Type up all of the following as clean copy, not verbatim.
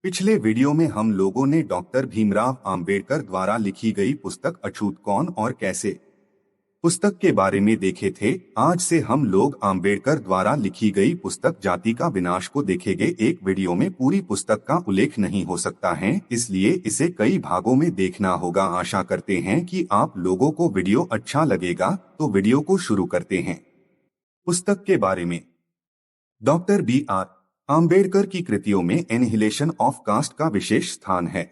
पिछले वीडियो में हम लोगों ने डॉक्टर भीमराव अंबेडकर द्वारा लिखी गई पुस्तक अछूत कौन और कैसे पुस्तक के बारे में देखे थे। आज से हम लोग अंबेडकर द्वारा लिखी गई पुस्तक जाति का विनाश को देखेंगे। एक वीडियो में पूरी पुस्तक का उल्लेख नहीं हो सकता है, इसलिए इसे कई भागों में देखना होगा। आशा करते हैं कि आप लोगों को वीडियो अच्छा लगेगा, तो वीडियो को शुरू करते हैं। पुस्तक के बारे में डॉक्टर B.R. अंबेडकर की कृतियों में एनिहिलेशन ऑफ कास्ट का विशेष स्थान है।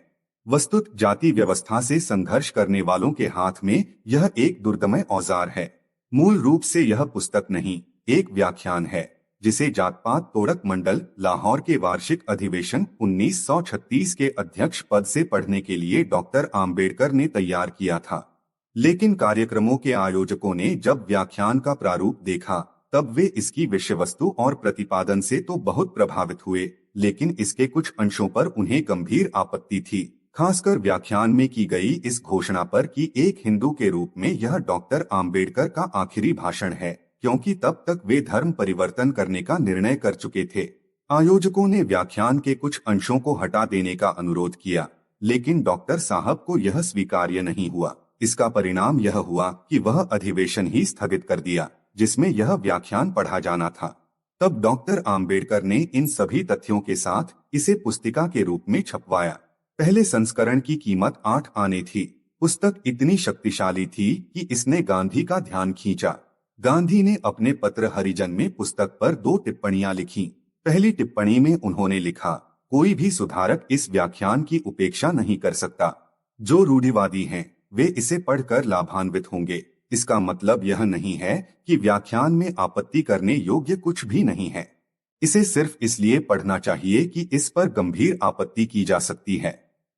वस्तुत जाति व्यवस्था से संघर्ष करने वालों के हाथ में यह एक दुर्दमय औजार है। मूल रूप से यह पुस्तक नहीं, एक व्याख्यान है जिसे जात पात तोड़क मंडल लाहौर के वार्षिक अधिवेशन 1936 के अध्यक्ष पद से पढ़ने के लिए डॉक्टर अंबेडकर ने तैयार किया था। लेकिन कार्यक्रमों के आयोजकों ने जब व्याख्यान का प्रारूप देखा तब वे इसकी विषय वस्तु और प्रतिपादन से तो बहुत प्रभावित हुए, लेकिन इसके कुछ अंशों पर उन्हें गंभीर आपत्ति थी। खासकर व्याख्यान में की गई इस घोषणा पर कि एक हिंदू के रूप में यह डॉक्टर अंबेडकर का आखिरी भाषण है, क्योंकि तब तक वे धर्म परिवर्तन करने का निर्णय कर चुके थे। आयोजकों ने व्याख्यान के कुछ अंशों को हटा देने का अनुरोध किया, लेकिन डॉक्टर साहब को यह स्वीकार्य नहीं हुआ। इसका परिणाम यह हुआ कि वह अधिवेशन ही स्थगित कर दिया जिसमें यह व्याख्यान पढ़ा जाना था। तब डॉक्टर अंबेडकर ने इन सभी तथ्यों के साथ इसे पुस्तिका के रूप में छपवाया। पहले संस्करण की कीमत 8 आने थी। पुस्तक इतनी शक्तिशाली थी कि इसने गांधी का ध्यान खींचा। गांधी ने अपने पत्र हरिजन में पुस्तक पर 2 टिप्पणियां लिखी। पहली टिप्पणी में उन्होंने लिखा, कोई भी सुधारक इस व्याख्यान की उपेक्षा नहीं कर सकता। जो रूढ़िवादी हैं, वे इसे पढ़कर लाभान्वित होंगे। इसका मतलब यह नहीं है कि व्याख्यान में आपत्ति करने योग्य कुछ भी नहीं है। इसे सिर्फ इसलिए पढ़ना चाहिए कि इस पर गंभीर आपत्ति की जा सकती है।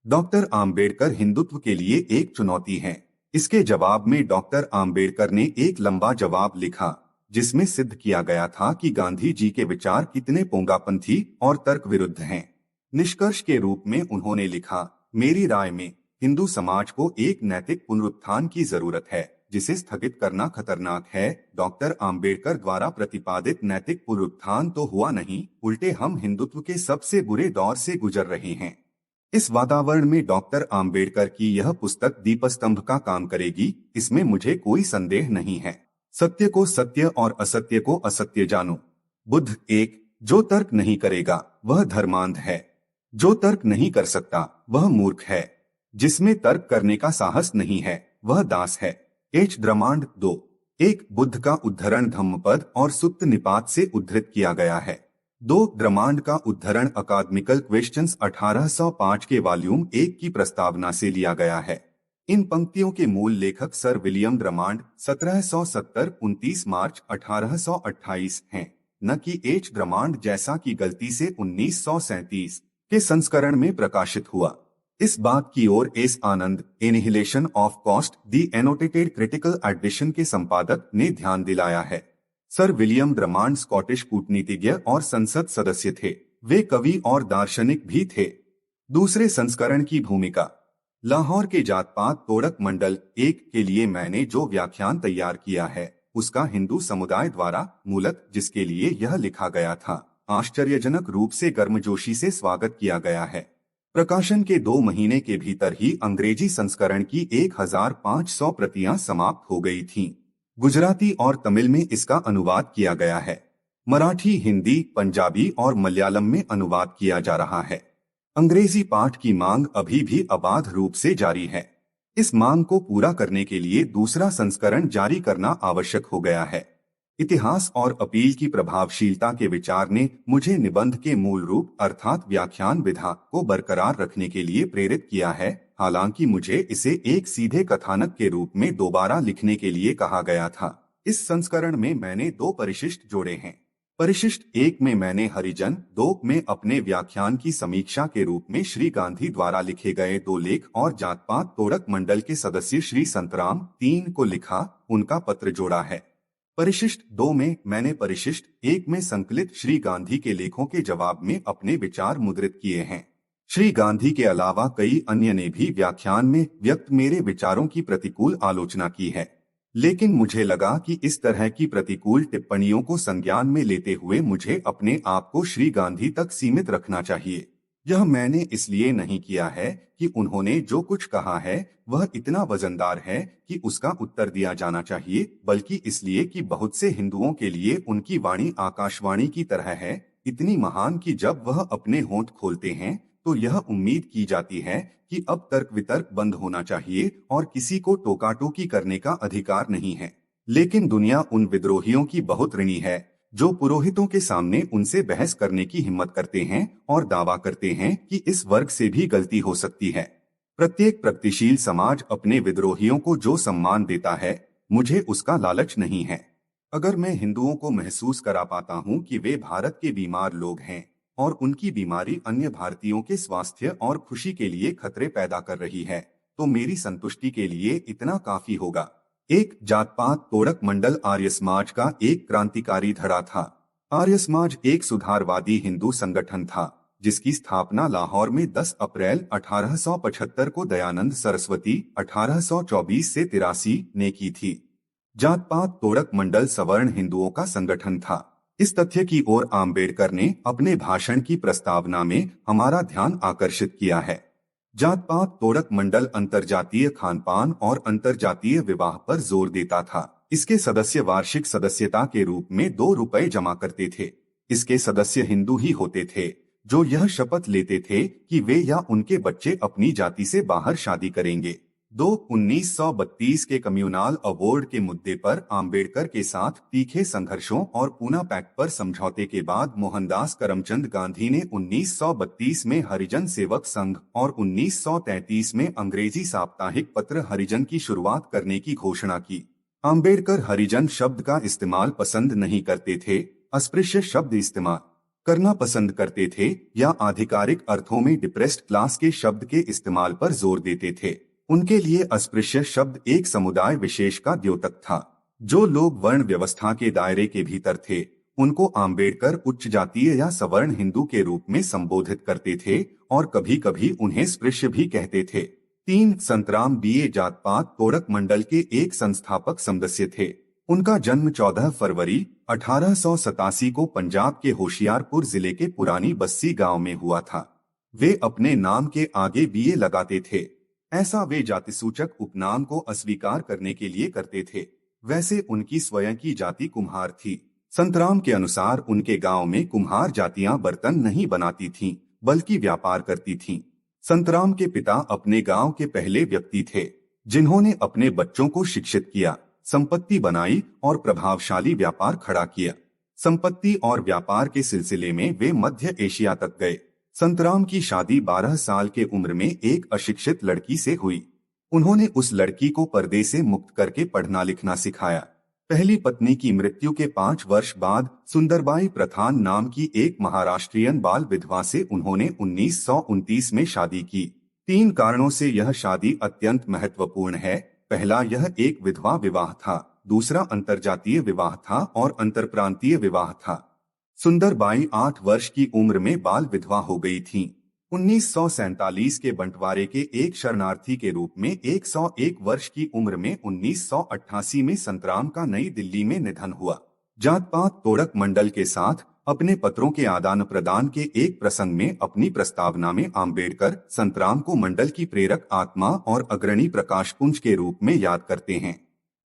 डॉक्टर अंबेडकर हिंदुत्व के लिए एक चुनौती है। इसके जवाब में डॉक्टर अंबेडकर ने एक लंबा जवाब लिखा, जिसमें सिद्ध किया गया था कि गांधी जी के विचार कितने पोंगापंथी और तर्क विरुद्ध हैं। निष्कर्ष के रूप में उन्होंने लिखा, मेरी राय में हिंदू समाज को एक नैतिक पुनरुत्थान की जरूरत है, जिसे स्थगित करना खतरनाक है। डॉक्टर अंबेडकर द्वारा प्रतिपादित नैतिक पुनरुत्थान तो हुआ नहीं, उल्टे हम हिंदुत्व के सबसे बुरे दौर से गुजर रहे हैं। इस वातावरण में डॉक्टर अंबेडकर की यह पुस्तक दीपस्तंभ का काम करेगी, इसमें मुझे कोई संदेह नहीं है। सत्य को सत्य और असत्य को असत्य जानो। बुद्ध 1, जो तर्क नहीं करेगा वह धर्मांध है। जो तर्क नहीं कर सकता वह मूर्ख है। जिसमें तर्क करने का साहस नहीं है वह दास है। H. द्रमांड 2, 1 बुद्ध का उद्धरण धम्मपद और सुत्त निपात से उद्धृत किया गया है। 2 द्रमांड का उद्धरण अकादमिकल क्वेश्चंस 1805 के वॉल्यूम 1 की प्रस्तावना से लिया गया है। इन पंक्तियों के मूल लेखक सर विलियम द्रमांड 1770 29 मार्च 1828 हैं, न कि H. द्रमांड जैसा कि गलती से 1937 के संस्करण में प्रकाशित हुआ। इस बात की ओर S Anand, annihilation of caste the annotated critical edition के संपादक ने ध्यान दिलाया है। सर विलियम द्रमांड स्कॉटिश कूटनीतिज्ञ और संसद सदस्य थे। वे कवि और दार्शनिक भी थे। दूसरे संस्करण की भूमिका। लाहौर के जात पात तोड़क मंडल 1 के लिए मैंने जो व्याख्यान तैयार किया है, उसका हिंदू समुदाय द्वारा मूलत जिसके लिए यह लिखा गया था, आश्चर्यजनक रूप से गर्मजोशी से स्वागत किया गया है। प्रकाशन के 2 महीने के भीतर ही अंग्रेजी संस्करण की 1500 प्रतियां समाप्त हो गई थीं। गुजराती और तमिल में इसका अनुवाद किया गया है। मराठी, हिंदी, पंजाबी और मलयालम में अनुवाद किया जा रहा है। अंग्रेजी पाठ की मांग अभी भी अबाध रूप से जारी है। इस मांग को पूरा करने के लिए दूसरा संस्करण जारी करना आवश्यक हो गया है। इतिहास और अपील की प्रभावशीलता के विचार ने मुझे निबंध के मूल रूप अर्थात व्याख्यान विधा को बरकरार रखने के लिए प्रेरित किया है। हालांकि मुझे इसे एक सीधे कथानक के रूप में दोबारा लिखने के लिए कहा गया था। इस संस्करण में मैंने 2 परिशिष्ट जोड़े हैं। परिशिष्ट 1 में मैंने हरिजन, 2 में अपने व्याख्यान की समीक्षा के रूप में श्री गांधी द्वारा लिखे गए 2 लेख और जात पात तोड़क मंडल के सदस्य श्री संतराम 3 को लिखा, उनका पत्र जोड़ा है। परिशिष्ट 2 में मैंने परिशिष्ट 1 में संकलित श्री गांधी के लेखों के जवाब में अपने विचार मुद्रित किए हैं। श्री गांधी के अलावा कई अन्य ने भी व्याख्यान में व्यक्त मेरे विचारों की प्रतिकूल आलोचना की है, लेकिन मुझे लगा कि इस तरह की प्रतिकूल टिप्पणियों को संज्ञान में लेते हुए मुझे अपने आप को श्री गांधी तक सीमित रखना चाहिए। यह मैंने इसलिए नहीं किया है कि उन्होंने जो कुछ कहा है वह इतना वजनदार है कि उसका उत्तर दिया जाना चाहिए, बल्कि इसलिए कि बहुत से हिंदुओं के लिए उनकी वाणी आकाशवाणी की तरह है, इतनी महान कि जब वह अपने होंठ खोलते हैं तो यह उम्मीद की जाती है कि अब तर्क वितर्क बंद होना चाहिए और किसी को टोका-टोकी करने का अधिकार नहीं है। लेकिन दुनिया उन विद्रोहियों की बहुत ऋणी है जो पुरोहितों के सामने उनसे बहस करने की हिम्मत करते हैं और दावा करते हैं कि इस वर्ग से भी गलती हो सकती है। प्रत्येक प्रगतिशील समाज अपने विद्रोहियों को जो सम्मान देता है, मुझे उसका लालच नहीं है। अगर मैं हिंदुओं को महसूस करा पाता हूँ कि वे भारत के बीमार लोग हैं और उनकी बीमारी अन्य भारतीयों के स्वास्थ्य और खुशी के लिए खतरे पैदा कर रही है, तो मेरी संतुष्टि के लिए इतना काफी होगा। एक जात पात तोड़क मंडल आर्य समाज का एक क्रांतिकारी धड़ा था। आर्य समाज एक सुधारवादी हिंदू संगठन था जिसकी स्थापना लाहौर में 10 अप्रैल 1875 को दयानंद सरस्वती 1824 से 83 ने की थी। जात पात तोड़क मंडल सवर्ण हिंदुओं का संगठन था। इस तथ्य की ओर आम्बेडकर ने अपने भाषण की प्रस्तावना में हमारा ध्यान आकर्षित किया है। जात पात तोड़क मंडल अंतरजातीय खानपान और अंतरजातीय विवाह पर जोर देता था। इसके सदस्य वार्षिक सदस्यता के रूप में 2 रुपए जमा करते थे। इसके सदस्य हिंदू ही होते थे जो यह शपथ लेते थे कि वे या उनके बच्चे अपनी जाति से बाहर शादी करेंगे। 1932 के कम्युनाल अवार्ड के मुद्दे पर आम्बेडकर के साथ तीखे संघर्षों और पूना पैक्ट पर समझौते के बाद मोहनदास करमचंद गांधी ने 1932 में हरिजन सेवक संघ और 1933 में अंग्रेजी साप्ताहिक पत्र हरिजन की शुरुआत करने की घोषणा की। आम्बेडकर हरिजन शब्द का इस्तेमाल पसंद नहीं करते थे, अस्पृश्य शब्द इस्तेमाल करना पसंद करते थे या आधिकारिक अर्थों में डिप्रेस्ड क्लास के शब्द के इस्तेमाल पर जोर देते थे। उनके लिए अस्पृश्य शब्द एक समुदाय विशेष का द्योतक था। जो लोग वर्ण व्यवस्था के दायरे के भीतर थे, उनको आम्बेडकर उच्च जातीय या सवर्ण हिंदू के रूप में संबोधित करते थे और कभी-कभी उन्हें स्पृश्य भी कहते थे। 3 संतराम बीए जात पात तोड़क मंडल के एक संस्थापक सदस्य थे। उनका जन्म 14 फरवरी 1887 को पंजाब के होशियारपुर जिले के पुरानी बस्सी गांव में हुआ था। वे अपने नाम के आगे बीए लगाते थे। ऐसा वे जातिसूचक उपनाम को अस्वीकार करने के लिए करते थे। वैसे उनकी स्वयं की जाति कुम्हार थी। संतराम के अनुसार उनके गांव में कुम्हार जातियां बर्तन नहीं बनाती थीं, बल्कि व्यापार करती थीं। संतराम के पिता अपने गांव के पहले व्यक्ति थे जिन्होंने अपने बच्चों को शिक्षित किया, संपत्ति बनाई और प्रभावशाली व्यापार खड़ा किया। संपत्ति और व्यापार के सिलसिले में वे मध्य एशिया तक गए। संतराम की शादी 12 साल के उम्र में एक अशिक्षित लड़की से हुई। उन्होंने उस लड़की को पर्दे से मुक्त करके पढ़ना लिखना सिखाया। पहली पत्नी की मृत्यु के 5 वर्ष बाद सुंदरबाई प्रधान नाम की एक महाराष्ट्रियन बाल विधवा से उन्होंने 1929 में शादी की। 3 कारणों से यह शादी अत्यंत महत्वपूर्ण है। पहला, यह एक विधवा विवाह था। दूसरा, अंतरजातीय विवाह था और अंतरप्रांतीय विवाह था। सुंदरबाई 8 वर्ष की उम्र में बाल विधवा हो गई थीं। 1947 के बंटवारे के एक शरणार्थी के रूप में 101 वर्ष की उम्र में 1988 में संतराम का नई दिल्ली में निधन हुआ। जात पात तोड़क मंडल के साथ अपने पत्रों के आदान प्रदान के एक प्रसंग में अपनी प्रस्तावना में आम्बेडकर संतराम को मंडल की प्रेरक आत्मा और अग्रणी प्रकाशपुंज के रूप में याद करते हैं।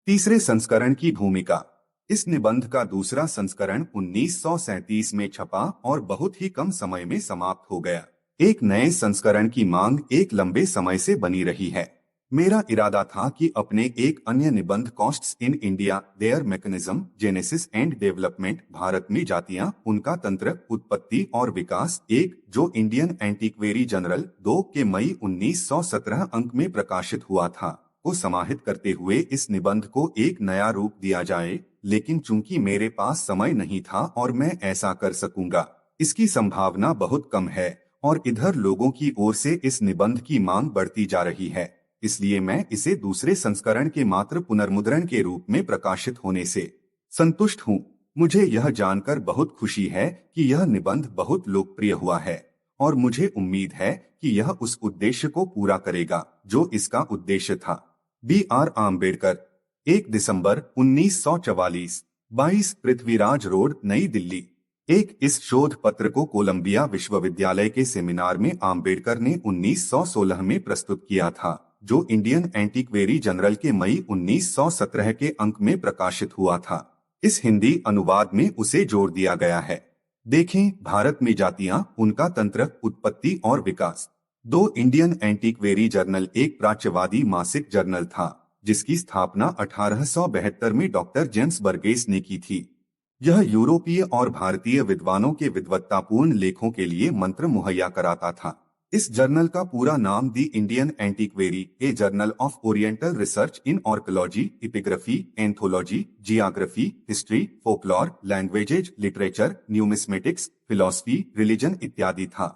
तीसरे संस्करण की भूमिका। इस निबंध का दूसरा संस्करण 1937 में छपा और बहुत ही कम समय में समाप्त हो गया। एक नए संस्करण की मांग एक लंबे समय से बनी रही है। मेरा इरादा था कि अपने एक अन्य निबंध costs in India, there mechanism, genesis and development, Bharat में जातियां, उनका तंत्र, उत्पत्ति और विकास, एक जो इंडियन एंटीक्वेरी जनरल 2 के मई 1917 अंक में प्रकाशित हुआ था, को समाहित करते हुए इस निबंध को एक नया रूप दिया जाए। लेकिन चूंकि मेरे पास समय नहीं था और मैं ऐसा कर सकूंगा, इसकी संभावना बहुत कम है और इधर लोगों की ओर से इस निबंध की मांग बढ़ती जा रही है, इसलिए मैं इसे दूसरे संस्करण के मात्र पुनर्मुद्रण के रूप में प्रकाशित होने से संतुष्ट हूँ। मुझे यह जानकर बहुत खुशी है कि यह निबंध बहुत लोकप्रिय हुआ है और मुझे उम्मीद है कि यह उस उद्देश्य को पूरा करेगा जो इसका उद्देश्य था। B.R. आम्बेडकर, 1 दिसंबर 1944, 22 पृथ्वीराज रोड, नई दिल्ली। एक इस शोध पत्र को कोलंबिया विश्वविद्यालय के सेमिनार में आम्बेडकर ने 1916 में प्रस्तुत किया था, जो इंडियन एंटीक्वेरी जर्नल के मई 1917 के अंक में प्रकाशित हुआ था। इस हिंदी अनुवाद में उसे जोड़ दिया गया है। देखें, भारत में जातियां, उनका तंत्र, उत्पत्ति और विकास। दो इंडियन एंटीक्वेरी जर्नल एक प्राच्यवादी मासिक जर्नल था, जिसकी स्थापना 1872 में डॉक्टर जेम्स बर्गेस ने की थी। यह यूरोपीय और भारतीय विद्वानों के विद्वत्तापूर्ण लेखों के लिए मंत्र मुहैया कराता था। इस जर्नल का पूरा नाम the Indian antiquary, a journal of oriental research in archaeology, epigraphy, anthology, geography, history, folklore, languages, literature, numismatics, philosophy, religion इत्यादि था।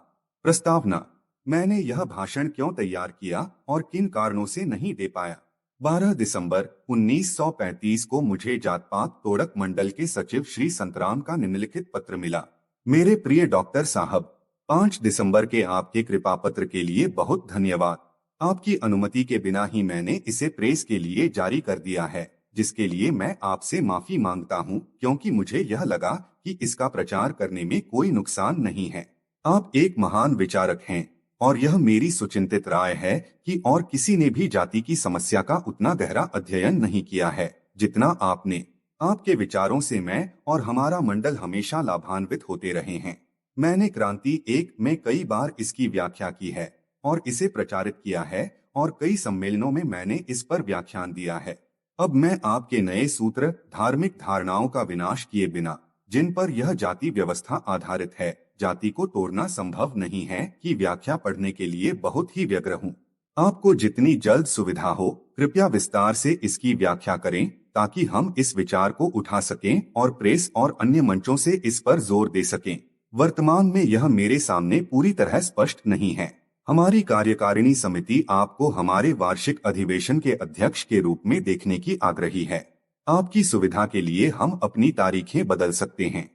प्रस्तावना: मैंने यह भाषण क्यों तैयार किया और किन कारणों से नहीं दे पाया। 12 दिसंबर 1935 को मुझे जात पात तोड़क मंडल के सचिव श्री संतराम का निम्नलिखित पत्र मिला। मेरे प्रिय डॉक्टर साहब, 5 दिसंबर के आपके कृपा पत्र के लिए बहुत धन्यवाद। आपकी अनुमति के बिना ही मैंने इसे प्रेस के लिए जारी कर दिया है, जिसके लिए मैं आपसे माफी मांगता हूं, क्योंकि मुझे यह लगा कि इसका प्रचार करने में कोई नुकसान नहीं है। आप एक महान विचारक हैं, और यह मेरी सुचिंतित राय है कि और किसी ने भी जाति की समस्या का उतना गहरा अध्ययन नहीं किया है जितना आपने। आपके विचारों से मैं और हमारा मंडल हमेशा लाभान्वित होते रहे हैं। मैंने क्रांति 1 में कई बार इसकी व्याख्या की है और इसे प्रचारित किया है, और कई सम्मेलनों में मैंने इस पर व्याख्यान दिया है। अब मैं आपके नए सूत्र, धार्मिक धारणाओं का विनाश किए बिना, जिन पर यह जाति व्यवस्था आधारित है, जाति को तोड़ना संभव नहीं है, की व्याख्या पढ़ने के लिए बहुत ही व्यग्र हूँ। आपको जितनी जल्द सुविधा हो, कृपया विस्तार से इसकी व्याख्या करें, ताकि हम इस विचार को उठा सकें और प्रेस और अन्य मंचों से इस पर जोर दे सकें। वर्तमान में यह मेरे सामने पूरी तरह स्पष्ट नहीं है। हमारी कार्यकारिणी समिति आपको हमारे वार्षिक अधिवेशन के अध्यक्ष के रूप में देखने की आग्रही है। आपकी सुविधा के लिए हम अपनी तारीखें बदल सकते हैं।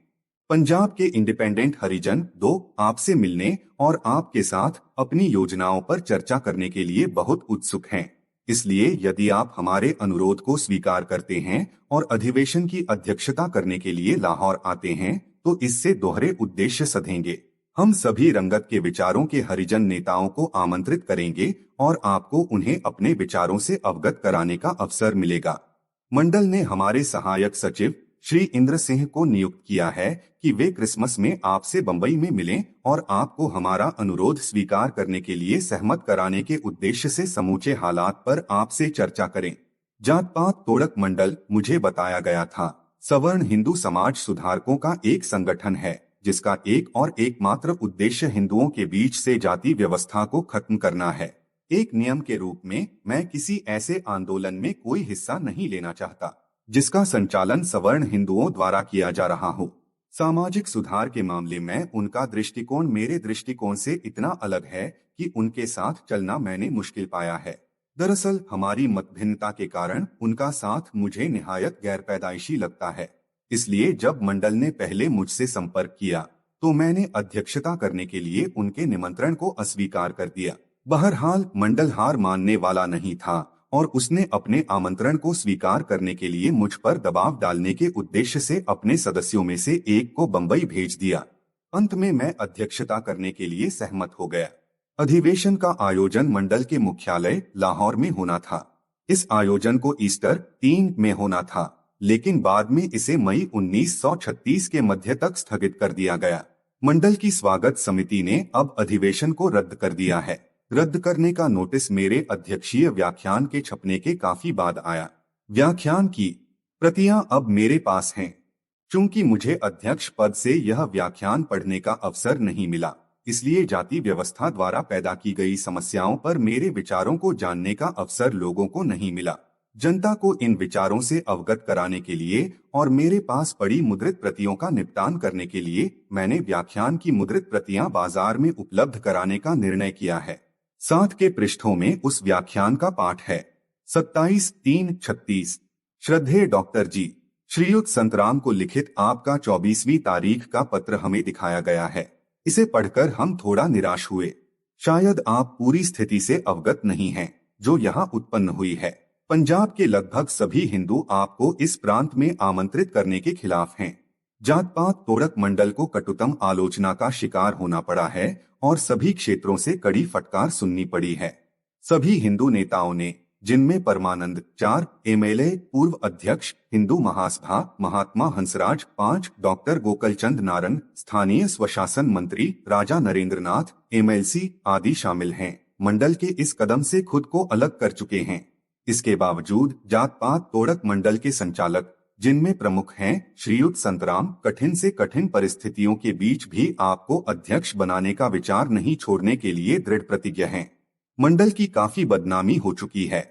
पंजाब के इंडिपेंडेंट हरिजन 2 आपसे मिलने और आपके साथ अपनी योजनाओं पर चर्चा करने के लिए बहुत उत्सुक हैं। इसलिए यदि आप हमारे अनुरोध को स्वीकार करते हैं और अधिवेशन की अध्यक्षता करने के लिए लाहौर आते हैं, तो इससे दोहरे उद्देश्य सधेंगे। हम सभी रंगत के विचारों के हरिजन नेताओं को आमंत्रित करेंगे और आपको उन्हें अपने विचारों से अवगत कराने का अवसर मिलेगा। मंडल ने हमारे सहायक सचिव श्री इंद्र सिंह को नियुक्त किया है कि वे क्रिसमस में आपसे बंबई में मिलें और आपको हमारा अनुरोध स्वीकार करने के लिए सहमत कराने के उद्देश्य से समूचे हालात पर आपसे चर्चा करें। जात पात तोड़क मंडल, मुझे बताया गया था, सवर्ण हिंदू समाज सुधारकों का एक संगठन है, जिसका एक और एकमात्र उद्देश्य हिंदुओं के बीच से जाति व्यवस्था को खत्म करना है। एक नियम के रूप में मैं किसी ऐसे आंदोलन में कोई हिस्सा नहीं लेना चाहता जिसका संचालन सवर्ण हिंदुओं द्वारा किया जा रहा हो। सामाजिक सुधार के मामले में उनका दृष्टिकोण मेरे दृष्टिकोण से इतना अलग है कि उनके साथ चलना मैंने मुश्किल पाया है। दरअसल हमारी मतभिन्नता के कारण उनका साथ मुझे निहायत गैरपैदाइशी लगता है। इसलिए जब मंडल ने पहले मुझसे संपर्क किया, तो मैंने अध्यक्षता करने के लिए उनके निमंत्रण को अस्वीकार कर दिया। बहरहाल मंडल हार मानने वाला नहीं था और उसने अपने आमंत्रण को स्वीकार करने के लिए मुझ पर दबाव डालने के उद्देश्य से अपने सदस्यों में से एक को बंबई भेज दिया। अंत में मैं अध्यक्षता करने के लिए सहमत हो गया। अधिवेशन का आयोजन मंडल के मुख्यालय लाहौर में होना था। इस आयोजन को ईस्टर 3 में होना था, लेकिन बाद में इसे मई 1936 के मध्य तक स्थगित कर दिया गया। मंडल की स्वागत समिति ने अब अधिवेशन को रद्द कर दिया है। रद्द करने का नोटिस मेरे अध्यक्षीय व्याख्यान के छपने के काफी बाद आया। व्याख्यान की प्रतियां अब मेरे पास हैं। चूंकि मुझे अध्यक्ष पद से यह व्याख्यान पढ़ने का अवसर नहीं मिला, इसलिए जाति व्यवस्था द्वारा पैदा की गई समस्याओं पर मेरे विचारों को जानने का अवसर लोगों को नहीं मिला। जनता को इन विचारों से अवगत कराने के लिए और मेरे पास पड़ी मुद्रित प्रतियों का निपटान करने के लिए मैंने व्याख्यान की मुद्रित प्रतियां बाजार में उपलब्ध कराने का निर्णय किया है। 7 के पृष्ठों में उस व्याख्यान का पाठ है। 27/3/36। श्रद्धेय डॉक्टर जी, श्रीयुत संतराम को लिखित आपका 24वीं तारीख का पत्र हमें दिखाया गया है। इसे पढ़कर हम थोड़ा निराश हुए। शायद आप पूरी स्थिति से अवगत नहीं हैं जो यहाँ उत्पन्न हुई है। पंजाब के लगभग सभी हिंदू आपको इस प्रांत में आमंत्रित करने के खिलाफ हैं। जात पात तोड़क मंडल को कटुतम आलोचना का शिकार होना पड़ा है और सभी क्षेत्रों से कड़ी फटकार सुननी पड़ी है। सभी हिंदू नेताओं ने, जिनमें परमानंद 4 एमएलए, पूर्व अध्यक्ष हिंदू महासभा महात्मा हंसराज 5, डॉक्टर गोकलचंद नारंग, स्थानीय स्वशासन मंत्री राजा नरेंद्रनाथ एमएलसी आदि शामिल हैं, मंडल के इस कदम से खुद को अलग कर चुके हैं। इसके बावजूद जात पात तोड़क मंडल के संचालक, जिनमें प्रमुख हैं श्रीयुत संतराम, कठिन से कठिन परिस्थितियों के बीच भी आपको अध्यक्ष बनाने का विचार नहीं छोड़ने के लिए दृढ़ प्रतिज्ञ हैं। मंडल की काफी बदनामी हो चुकी है।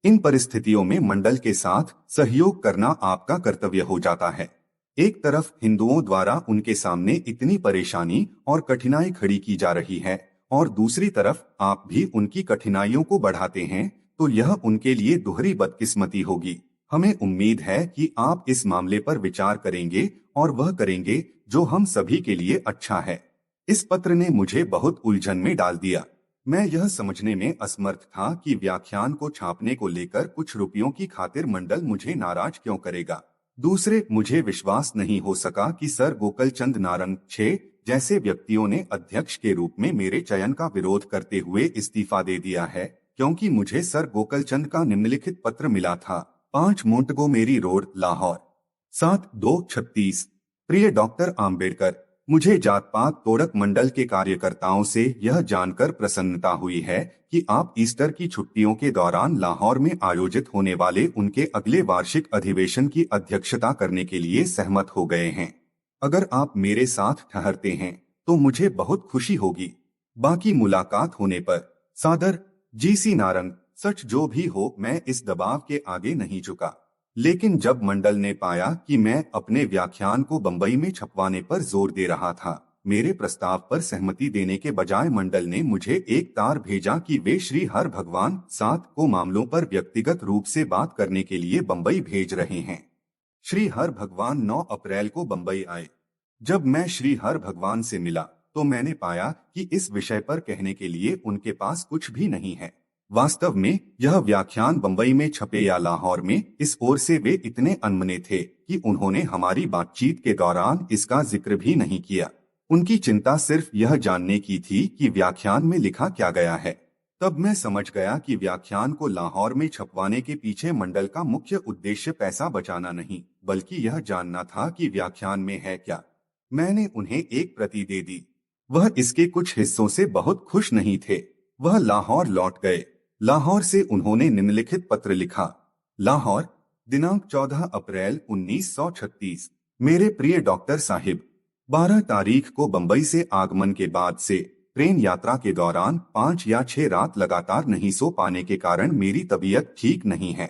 इन परिस्थितियों में मंडल के साथ सहयोग करना आपका कर्तव्य हो जाता है। एक तरफ हिंदुओं द्वारा उनके सामने इतनी परेशानी और कठिनाई खड़ी की जा रही है और दूसरी तरफ आप भी उनकी कठिनाइयों को बढ़ाते हैं, तो यह उनके लिए दोहरी बदकिस्मती होगी। हमें उम्मीद है कि आप इस मामले पर विचार करेंगे और वह करेंगे जो हम सभी के लिए अच्छा है। इस पत्र ने मुझे बहुत उलझन में डाल दिया। मैं यह समझने में असमर्थ था कि व्याख्यान को छापने को लेकर कुछ रुपयों की खातिर मंडल मुझे नाराज क्यों करेगा। दूसरे, मुझे विश्वास नहीं हो सका कि सर गोकलचंद नारंग 6 जैसे व्यक्तियों ने अध्यक्ष के रूप में मेरे चयन का विरोध करते हुए इस्तीफा दे दिया है, क्योंकि मुझे सर गोकलचंद का निम्नलिखित पत्र मिला था। 5 मोंटगोमेरी रोड, लाहौर, 7/2/36। प्रिय डॉक्टर आम्बेडकर, मुझे जात पात तोड़क मंडल के कार्यकर्ताओं से यह जानकर प्रसन्नता हुई है कि आप ईस्टर की छुट्टियों के दौरान लाहौर में आयोजित होने वाले उनके अगले वार्षिक अधिवेशन की अध्यक्षता करने के लिए सहमत हो गए हैं। अगर आप मेरे साथ ठहरते हैं तो मुझे बहुत खुशी होगी। बाकी मुलाकात होने पर। सादर, जीसी नारंग। सच जो भी हो, मैं इस दबाव के आगे नहीं झुका। लेकिन जब मंडल ने पाया कि मैं अपने व्याख्यान को बंबई में छपवाने पर जोर दे रहा था, मेरे प्रस्ताव पर सहमति देने के बजाय मंडल ने मुझे एक तार भेजा कि वे श्री हर भगवान 7 को मामलों पर व्यक्तिगत रूप से बात करने के लिए बंबई भेज रहे हैं। श्री हर भगवान 9 अप्रैल को बंबई आए। जब मैं श्री हर भगवान से मिला तो मैंने पाया कि इस विषय पर कहने के लिए उनके पास कुछ भी नहीं है। वास्तव में यह व्याख्यान बंबई में छपे या लाहौर में, इस ओर से वे इतने अनमने थे कि उन्होंने हमारी बातचीत के दौरान इसका जिक्र भी नहीं किया। उनकी चिंता सिर्फ यह जानने की थी कि व्याख्यान में लिखा क्या गया है। तब मैं समझ गया कि व्याख्यान को लाहौर में छपवाने के पीछे मंडल का मुख्य उद्देश्य पैसा बचाना नहीं, बल्कि यह जानना था कि व्याख्यान में है क्या। मैंने उन्हें एक प्रति दे दी। वह इसके कुछ हिस्सों से बहुत खुश नहीं थे। वह लाहौर लौट गए। लाहौर से उन्होंने निम्नलिखित पत्र लिखा। लाहौर, दिनांक 14 अप्रैल 1936। मेरे प्रिय डॉक्टर साहिब, 12 तारीख को बंबई से आगमन के बाद से ट्रेन यात्रा के दौरान 5 या 6 रात लगातार नहीं सो पाने के कारण मेरी तबीयत ठीक नहीं है।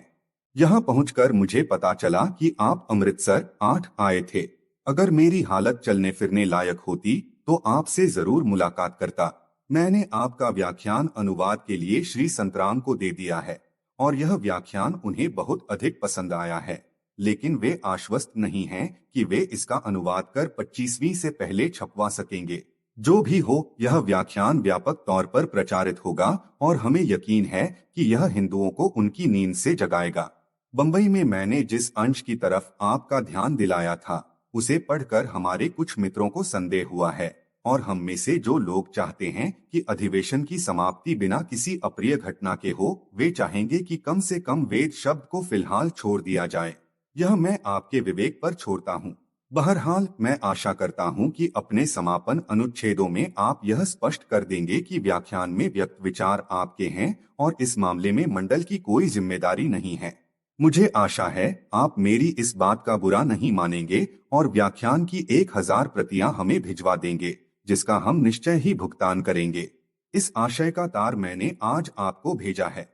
यहाँ पहुंचकर मुझे पता चला कि आप अमृतसर 8 आए थे। अगर मेरी हालत चलने फिरने लायक होती तो आपसे जरूर मुलाकात करता। मैंने आपका व्याख्यान अनुवाद के लिए श्री संतराम को दे दिया है और यह व्याख्यान उन्हें बहुत अधिक पसंद आया है, लेकिन वे आश्वस्त नहीं हैं कि वे इसका अनुवाद कर 25वीं से पहले छपवा सकेंगे। जो भी हो, यह व्याख्यान व्यापक तौर पर प्रचारित होगा और हमें यकीन है कि यह हिंदुओं को उनकी नींद से जगाएगा। बंबई में मैंने जिस अंश की तरफ आपका ध्यान दिलाया था, उसे पढ़कर हमारे कुछ मित्रों को संदेह हुआ है और हम में से जो लोग चाहते हैं कि अधिवेशन की समाप्ति बिना किसी अप्रिय घटना के हो, वे चाहेंगे कि कम से कम वेद शब्द को फिलहाल छोड़ दिया जाए। यह मैं आपके विवेक पर छोड़ता हूँ। बहरहाल, मैं आशा करता हूँ कि अपने समापन अनुच्छेदों में आप यह स्पष्ट कर देंगे कि व्याख्यान में व्यक्त विचार आपके हैं और इस मामले में मंडल की कोई जिम्मेदारी नहीं है। मुझे आशा है आप मेरी इस बात का बुरा नहीं मानेंगे और व्याख्यान की 1000 प्रतियां हमें भिजवा देंगे, जिसका हम निश्चय ही भुगतान करेंगे। इस आशय का तार मैंने आज आपको भेजा है।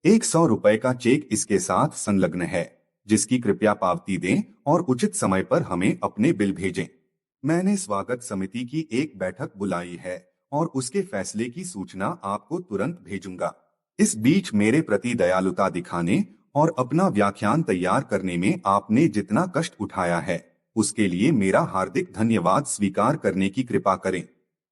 100 रुपए का चेक इसके साथ संलग्न है, जिसकी कृपया पावती दें और उचित समय पर हमें अपने बिल भेजें। मैंने स्वागत समिति की एक बैठक बुलाई है और उसके फैसले की सूचना आपको तुरंत भेजूंगा। इस बीच मेरे प्रति दयालुता दिखाने और अपना व्याख्यान तैयार करने में आपने जितना कष्ट उठाया है, उसके लिए मेरा हार्दिक धन्यवाद स्वीकार करने की कृपा करें।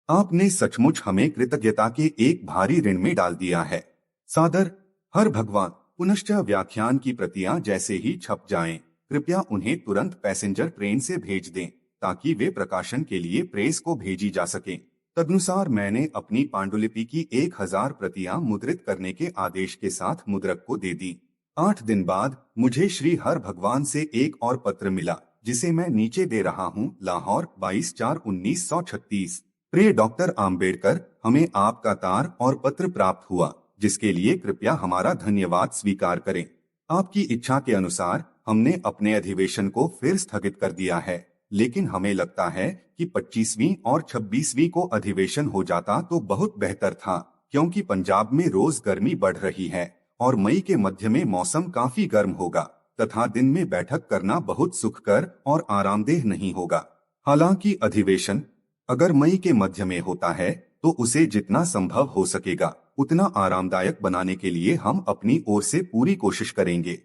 आपने सचमुच हमें कृतज्ञता के एक भारी ऋण में डाल दिया है। सादर, हर भगवान। पुनश्च व्याख्यान की प्रतियां जैसे ही छप जाएं, कृपया उन्हें तुरंत पैसेंजर ट्रेन से भेज दें, ताकि वे प्रकाशन के लिए प्रेस को भेजी जा सकें। तदनुसार मैंने अपनी पांडुलिपि की 1000 प्रतियां मुद्रित करने के आदेश के साथ मुद्रक को दे दी। 8 दिन बाद मुझे श्री हर भगवान से एक और पत्र मिला, जिसे मैं नीचे दे रहा हूँ। लाहौर 22/4/1936। प्रिय डॉक्टर आम्बेडकर, हमें आपका तार और पत्र प्राप्त हुआ, जिसके लिए कृपया हमारा धन्यवाद स्वीकार करें। आपकी इच्छा के अनुसार हमने अपने अधिवेशन को फिर स्थगित कर दिया है, लेकिन हमें लगता है कि 25वीं और 26वीं को अधिवेशन हो जाता तो बहुत बेहतर था, क्योंकि पंजाब में रोज गर्मी बढ़ रही है और मई के मध्य में मौसम काफी गर्म होगा तथा दिन में बैठक करना बहुत सुखकर और आरामदेह नहीं होगा। हालांकि अधिवेशन अगर मई के मध्य में होता है तो उसे जितना संभव हो सकेगा उतना आरामदायक बनाने के लिए हम अपनी ओर से पूरी कोशिश करेंगे।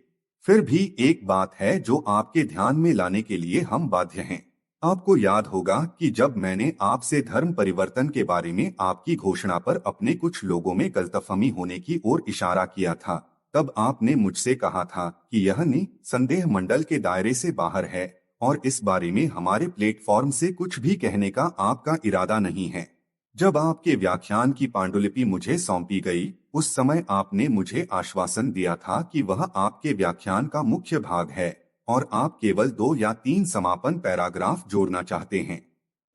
फिर भी एक बात है जो आपके ध्यान में लाने के लिए हम बाध्य हैं। आपको याद होगा कि जब मैंने आपसे धर्म परिवर्तन के बारे में आपकी घोषणा पर अपने कुछ लोगों में गलतफहमी होने की ओर इशारा किया था, तब आपने मुझसे कहा था कि यह निसंदेह मंडल के दायरे से बाहर है और इस बारे में हमारे प्लेटफॉर्म से कुछ भी कहने का आपका इरादा नहीं है। जब आपके व्याख्यान की पांडुलिपि मुझे सौंपी गई, उस समय आपने मुझे आश्वासन दिया था कि वह आपके व्याख्यान का मुख्य भाग है और आप केवल 2 या 3 समापन पैराग्राफ जोड़ना चाहते हैं।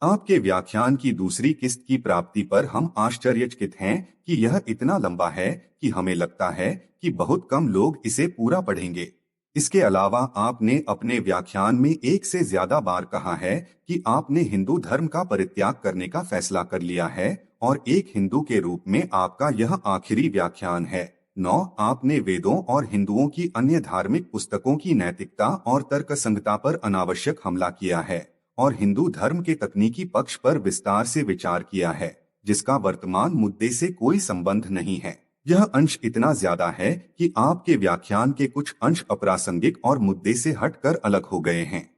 आपके व्याख्यान की दूसरी किस्त की प्राप्ति पर हम आश्चर्यचकित हैं कि यह इतना लंबा है कि हमें लगता है कि बहुत कम लोग इसे पूरा पढ़ेंगे। इसके अलावा आपने अपने व्याख्यान में एक से ज्यादा बार कहा है कि आपने हिंदू धर्म का परित्याग करने का फैसला कर लिया है और एक हिंदू के रूप में आपका यह आखिरी व्याख्यान है। 9, आपने वेदों और हिंदुओं की अन्य धार्मिक पुस्तकों की नैतिकता और तर्कसंगता पर अनावश्यक हमला किया है और हिंदू धर्म के तकनीकी पक्ष पर विस्तार से विचार किया है, जिसका वर्तमान मुद्दे से कोई संबंध नहीं है। यह अंश इतना ज्यादा है कि आपके व्याख्यान के कुछ अंश अप्रासंगिक और मुद्दे से हटकर अलग हो गए हैं।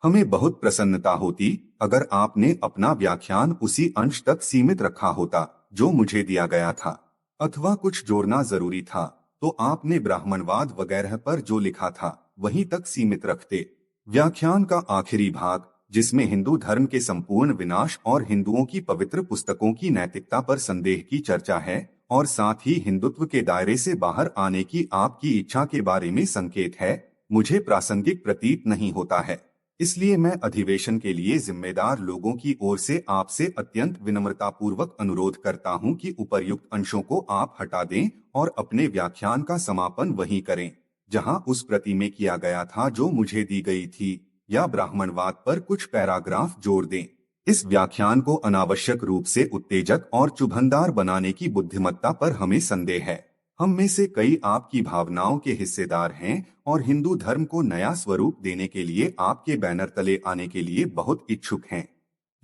हमें बहुत प्रसन्नता होती अगर आपने अपना व्याख्यान उसी अंश तक सीमित रखा होता जो मुझे दिया गया था, अथवा कुछ जोड़ना जरूरी था तो आपने ब्राह्मणवाद वगैरह पर जो लिखा था वहीं तक सीमित रखते। व्याख्यान का आखिरी भाग, जिसमें हिंदू धर्म के संपूर्ण विनाश और हिंदुओं की पवित्र पुस्तकों की नैतिकता पर संदेह की चर्चा है और साथ ही हिंदुत्व के दायरे से बाहर आने की आपकी इच्छा के बारे में संकेत है, मुझे प्रासंगिक प्रतीत नहीं होता है। इसलिए मैं अधिवेशन के लिए जिम्मेदार लोगों की ओर से आपसे अत्यंत विनम्रतापूर्वक अनुरोध करता हूं कि उपर्युक्त अंशों को आप हटा दें और अपने व्याख्यान का समापन वहीं करें जहां उस प्रति में किया गया था जो मुझे दी गई थी, या ब्राह्मणवाद पर कुछ पैराग्राफ जोड़ दें। इस व्याख्यान को अनावश्यक रूप से उत्तेजक और चुभनदार बनाने की बुद्धिमत्ता पर हमें संदेह है। हम में से कई आपकी भावनाओं के हिस्सेदार हैं और हिंदू धर्म को नया स्वरूप देने के लिए आपके बैनर तले आने के लिए बहुत इच्छुक हैं।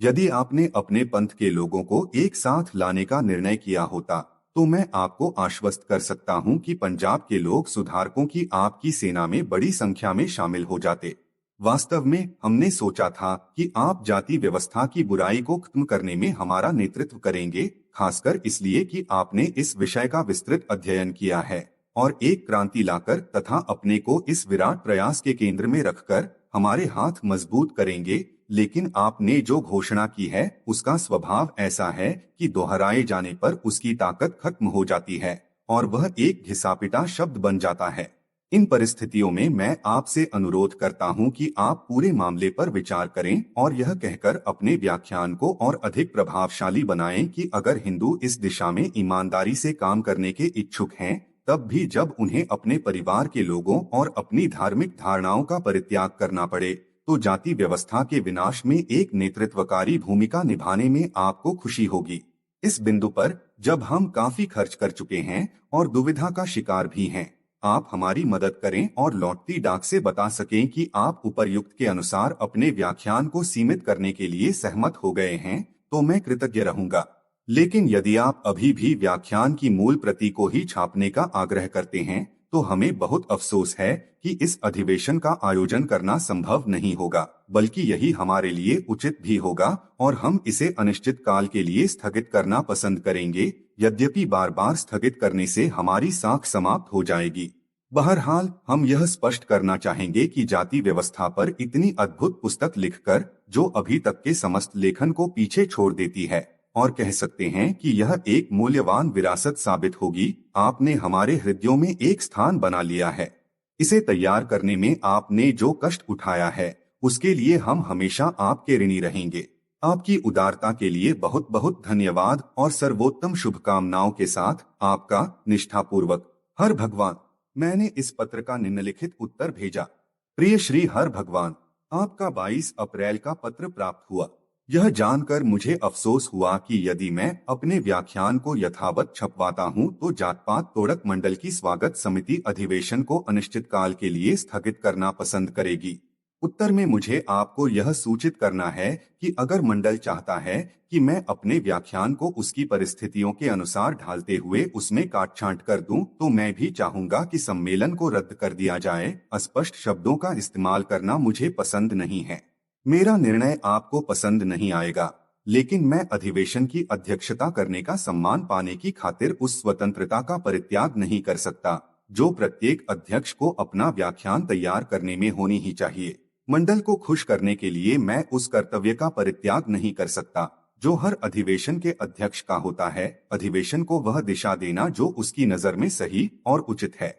यदि आपने अपने पंथ के लोगों को एक साथ लाने का निर्णय किया होता तो मैं आपको आश्वस्त कर सकता हूं कि पंजाब के लोग सुधारकों की आपकी सेना में बड़ी संख्या में शामिल हो जाते। वास्तव में हमने सोचा था कि आप जाति व्यवस्था की बुराई को खत्म करने में हमारा नेतृत्व करेंगे, खासकर इसलिए कि आपने इस विषय का विस्तृत अध्ययन किया है और एक क्रांति लाकर तथा अपने को इस विराट प्रयास के केंद्र में रखकर हमारे हाथ मजबूत करेंगे। लेकिन आपने जो घोषणा की है उसका स्वभाव ऐसा है कि दोहराए जाने पर उसकी ताकत खत्म हो जाती है और वह एक घिसापिटा शब्द बन जाता है। इन परिस्थितियों में मैं आपसे अनुरोध करता हूं कि आप पूरे मामले पर विचार करें और यह कहकर अपने व्याख्यान को और अधिक प्रभावशाली बनाएं कि अगर हिंदू इस दिशा में ईमानदारी से काम करने के इच्छुक हैं, तब भी जब उन्हें अपने परिवार के लोगों और अपनी धार्मिक धारणाओं का परित्याग करना पड़े तो जाति व्यवस्था के विनाश में एक नेतृत्वकारी भूमिका निभाने में आपको खुशी होगी। इस बिंदु पर जब हम काफी खर्च कर चुके हैं और दुविधा का शिकार भी हैं, आप हमारी मदद करें और लौटती डाक से बता सकें कि आप उपर्युक्त के अनुसार अपने व्याख्यान को सीमित करने के लिए सहमत हो गए हैं, तो मैं कृतज्ञ रहूंगा। लेकिन यदि आप अभी भी व्याख्यान की मूल प्रति को ही छापने का आग्रह करते हैं तो हमें बहुत अफसोस है कि इस अधिवेशन का आयोजन करना संभव नहीं होगा, बल्कि यही हमारे लिए उचित भी होगा और हम इसे अनिश्चित काल के लिए स्थगित करना पसंद करेंगे, यद्यपि बार बार स्थगित करने से हमारी साख समाप्त हो जाएगी। बहरहाल हम यह स्पष्ट करना चाहेंगे कि जाति व्यवस्था पर इतनी अद्भुत पुस्तक लिखकर जो अभी तक के समस्त लेखन को पीछे छोड़ देती है और कह सकते हैं कि यह एक मूल्यवान विरासत साबित होगी। आपने हमारे हृदयों में एक स्थान बना लिया है। इसे तैयार करने में आपने जो कष्ट उठाया है उसके लिए हम हमेशा आपके ऋणी रहेंगे। आपकी उदारता के लिए बहुत बहुत धन्यवाद और सर्वोत्तम शुभकामनाओं के साथ आपका निष्ठापूर्वक हर भगवान। मैंने इस पत्र का निम्नलिखित उत्तर भेजा। प्रिय श्री हर भगवान, आपका 22 अप्रैल का पत्र प्राप्त हुआ। यह जानकर मुझे अफसोस हुआ कि यदि मैं अपने व्याख्यान को यथावत छपवाता हूं तो जात पात तोड़क मंडल की स्वागत समिति अधिवेशन को अनिश्चित काल के लिए स्थगित करना पसंद करेगी। उत्तर में मुझे आपको यह सूचित करना है कि अगर मंडल चाहता है कि मैं अपने व्याख्यान को उसकी परिस्थितियों के अनुसार ढालते हुए उसमें काट छांट कर दूं, तो मैं भी चाहूंगा कि सम्मेलन को रद्द कर दिया जाए। अस्पष्ट शब्दों का इस्तेमाल करना मुझे पसंद नहीं है। मेरा निर्णय आपको पसंद नहीं आएगा, लेकिन मैं अधिवेशन की अध्यक्षता करने का सम्मान पाने की खातिर उस स्वतंत्रता का परित्याग नहीं कर सकता जो प्रत्येक अध्यक्ष को अपना व्याख्यान तैयार करने में होनी ही चाहिए। मंडल को खुश करने के लिए मैं उस कर्तव्य का परित्याग नहीं कर सकता जो हर अधिवेशन के अध्यक्ष का होता है। अधिवेशन को वह दिशा देना जो उसकी नजर में सही और उचित है।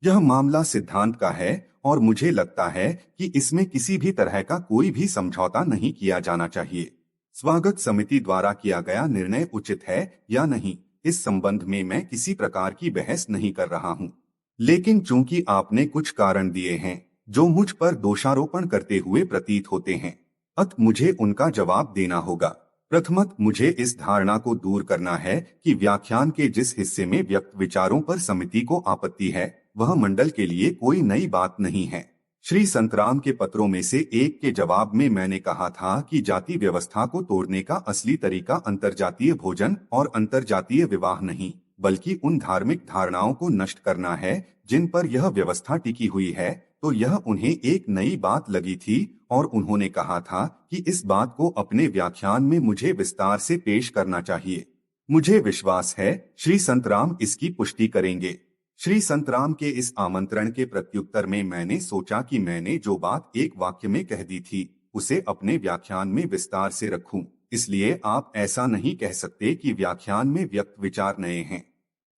यह मामला सिद्धांत का है और मुझे लगता है कि इसमें किसी भी तरह का कोई भी समझौता नहीं किया जाना चाहिए। स्वागत समिति द्वारा किया गया निर्णय उचित है या नहीं, इस संबंध में मैं किसी प्रकार की बहस नहीं कर रहा हूँ। लेकिन चूंकि आपने कुछ कारण दिए हैं जो मुझ पर दोषारोपण करते हुए प्रतीत होते हैं, अतः मुझे उनका जवाब देना होगा। प्रथमत, मुझे इस धारणा को दूर करना है कि व्याख्यान के जिस हिस्से में व्यक्त विचारों पर समिति को आपत्ति है वह मंडल के लिए कोई नई बात नहीं है। श्री संतराम के पत्रों में से एक के जवाब में मैंने कहा था कि जाति व्यवस्था को तोड़ने का असली तरीका अंतरजातीय भोजन और अंतरजातीय विवाह नहीं, बल्कि उन धार्मिक धारणाओं को नष्ट करना है जिन पर यह व्यवस्था टिकी हुई है। तो यह उन्हें एक नई बात लगी थी और उन्होंने कहा था कि इस बात को अपने व्याख्यान में मुझे विस्तार से पेश करना चाहिए। मुझे विश्वास है श्री संतराम इसकी पुष्टि करेंगे। श्री संतराम के इस आमंत्रण के प्रत्युत्तर में मैंने सोचा कि मैंने जो बात एक वाक्य में कह दी थी उसे अपने व्याख्यान में विस्तार से रखूं। इसलिए आप ऐसा नहीं कह सकते कि व्याख्यान में व्यक्त विचार नए हैं।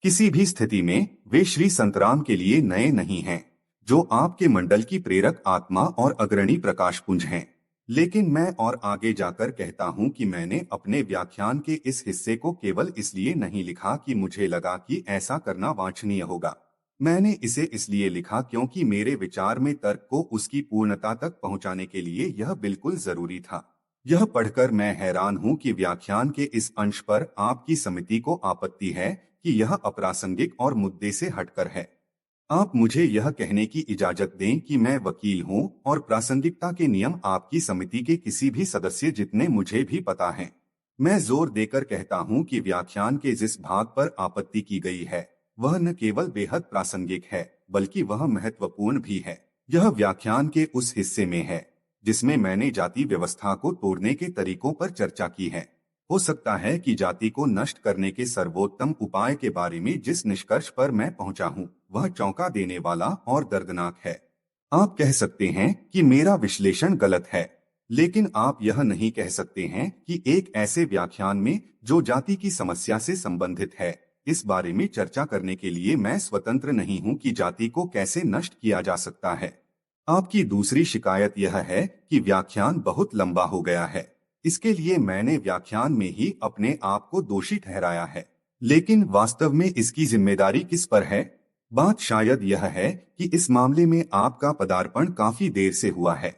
किसी भी स्थिति में वे श्री संतराम के लिए नए नहीं हैं, जो आपके मंडल की प्रेरक आत्मा और अग्रणी प्रकाशपुंज हैं। लेकिन मैं और आगे जाकर कहता हूं कि मैंने अपने व्याख्यान के इस हिस्से को केवल इसलिए नहीं लिखा कि मुझे लगा कि ऐसा करना वांछनीय होगा। मैंने इसे इसलिए लिखा क्योंकि मेरे विचार में तर्क को उसकी पूर्णता तक पहुंचाने के लिए यह बिल्कुल जरूरी था। यह पढ़कर मैं हैरान हूं कि व्याख्यान के इस अंश पर आपकी समिति को आपत्ति है कि यह अप्रासंगिक और मुद्दे से हटकर है। आप मुझे यह कहने की इजाजत दें कि मैं वकील हूं और प्रासंगिकता के नियम आपकी समिति के किसी भी सदस्य जितने मुझे भी पता हैं। मैं जोर देकर कहता हूं कि व्याख्यान के जिस भाग पर आपत्ति की गई है वह न केवल बेहद प्रासंगिक है बल्कि वह महत्वपूर्ण भी है। यह व्याख्यान के उस हिस्से में है जिसमें मैंने जाति व्यवस्था को तोड़ने के तरीकों पर चर्चा की है। हो सकता है कि जाति को नष्ट करने के सर्वोत्तम उपाय के बारे में जिस निष्कर्ष पर मैं पहुंचा हूं वह चौंका देने वाला और दर्दनाक है। आप कह सकते हैं कि मेरा विश्लेषण गलत है, लेकिन आप यह नहीं कह सकते हैं कि एक ऐसे व्याख्यान में जो जाति की समस्या से संबंधित है इस बारे में चर्चा करने के लिए मैं स्वतंत्र नहीं हूं कि जाति को कैसे नष्ट किया जा सकता है। आपकी दूसरी शिकायत यह है कि व्याख्यान बहुत लंबा हो गया है। इसके लिए मैंने व्याख्यान में ही अपने आप को दोषी ठहराया है, लेकिन वास्तव में इसकी जिम्मेदारी किस पर है? बात शायद यह है कि इस मामले में आपका पदार्पण काफी देर से हुआ है।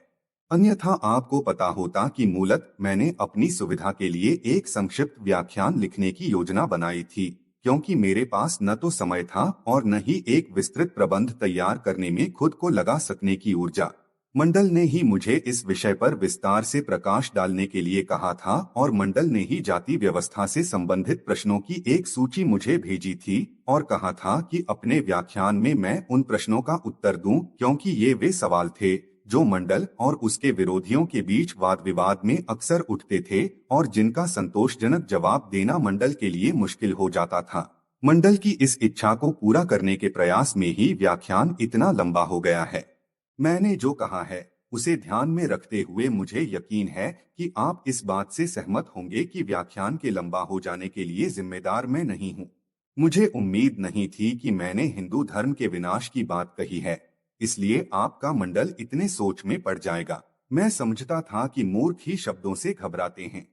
अन्यथा आपको पता होता कि मूलतः मैंने अपनी सुविधा के लिए एक संक्षिप्त व्याख्यान लिखने की योजना बनाई थी, क्योंकि मेरे पास न तो समय था और न ही एक विस्तृत प्रबंध तैयार करने में खुद को लगा सकने की ऊर्जा। मंडल ने ही मुझे इस विषय पर विस्तार से प्रकाश डालने के लिए कहा था और मंडल ने ही जाति व्यवस्था से संबंधित प्रश्नों की एक सूची मुझे भेजी थी और कहा था कि अपने व्याख्यान में मैं उन प्रश्नों का उत्तर दूं, क्योंकि ये वे सवाल थे जो मंडल और उसके विरोधियों के बीच वाद विवाद में अक्सर उठते थे और जिनका संतोषजनक जवाब देना मंडल के लिए मुश्किल हो जाता था। मंडल की इस इच्छा को पूरा करने के प्रयास में ही व्याख्यान इतना लंबा हो गया है। मैंने जो कहा है उसे ध्यान में रखते हुए मुझे यकीन है कि आप इस बात से सहमत होंगे कि व्याख्यान के लंबा हो जाने के लिए जिम्मेदार मैं नहीं हूँ। मुझे उम्मीद नहीं थी कि मैंने हिंदू धर्म के विनाश की बात कही है, इसलिए आपका मंडल इतने सोच में पड़ जाएगा। मैं समझता था कि मूर्ख ही शब्दों से घबराते हैं,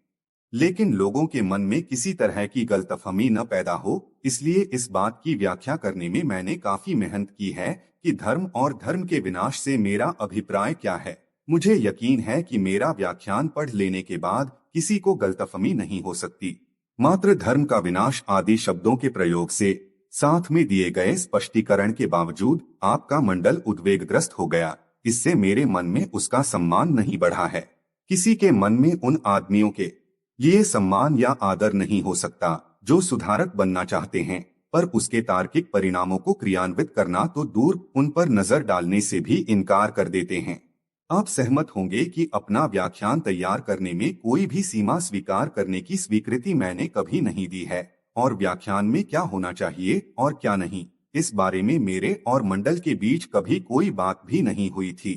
लेकिन लोगों के मन में किसी तरह की गलतफहमी न पैदा हो, इसलिए इस बात की व्याख्या करने में मैंने काफी मेहनत की है कि धर्म और धर्म के विनाश से मेरा अभिप्राय क्या है। मुझे यकीन है कि मेरा व्याख्यान पढ़ लेने के बाद किसी को गलतफहमी नहीं हो सकती। मात्र धर्म का विनाश आदि शब्दों के प्रयोग से साथ में दिए गए स्पष्टीकरण के बावजूद आपका मंडल उद्वेगग्रस्त हो गया। इससे मेरे मन में उसका सम्मान नहीं बढ़ा है। किसी के मन में उन आदमियों के ये सम्मान या आदर नहीं हो सकता जो सुधारक बनना चाहते हैं, पर उसके तार्किक परिणामों को क्रियान्वित करना तो दूर, उन पर नजर डालने से भी इनकार कर देते हैं। आप सहमत होंगे कि अपना व्याख्यान तैयार करने में कोई भी सीमा स्वीकार करने की स्वीकृति मैंने कभी नहीं दी है, और व्याख्यान में क्या होना चाहिए और क्या नहीं, इस बारे में मेरे और मंडल के बीच कभी कोई बात भी नहीं हुई थी।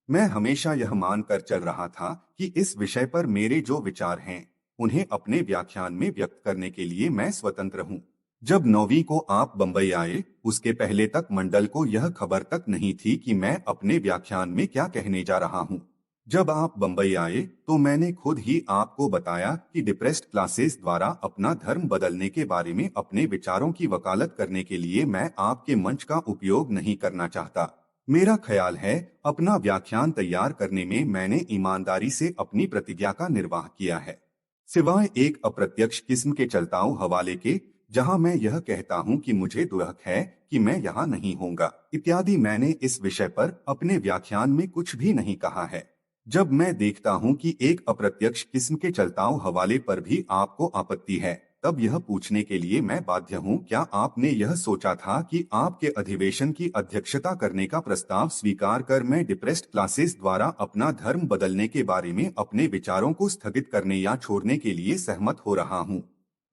मैं हमेशा यह मानकर चल रहा था कि इस विषय पर मेरे जो विचार हैं उन्हें अपने व्याख्यान में व्यक्त करने के लिए मैं स्वतंत्र हूँ। जब 9वीं को आप बंबई आए, उसके पहले तक मंडल को यह खबर तक नहीं थी कि मैं अपने व्याख्यान में क्या कहने जा रहा हूँ। जब आप बंबई आए तो मैंने खुद ही आपको बताया कि डिप्रेस्ड क्लासेस द्वारा अपना धर्म बदलने के बारे में अपने विचारों की वकालत करने के लिए मैं आपके मंच का उपयोग नहीं करना चाहता। मेरा ख्याल है अपना व्याख्यान तैयार करने में मैंने ईमानदारी से अपनी प्रतिज्ञा का निर्वाह किया है, सिवाय एक अप्रत्यक्ष किस्म के चलताऊ हवाले के, जहां मैं यह कहता हूं कि मुझे दुख है कि मैं यहां नहीं होऊंगा इत्यादि। मैंने इस विषय पर अपने व्याख्यान में कुछ भी नहीं कहा है। जब मैं देखता हूं कि एक अप्रत्यक्ष किस्म के चलताऊ हवाले पर भी आपको आपत्ति है, तब यह पूछने के लिए मैं बाध्य हूं, क्या आपने यह सोचा था कि आपके अधिवेशन की अध्यक्षता करने का प्रस्ताव स्वीकार कर मैं डिप्रेस्ड क्लासेस द्वारा अपना धर्म बदलने के बारे में अपने विचारों को स्थगित करने या छोड़ने के लिए सहमत हो रहा हूं?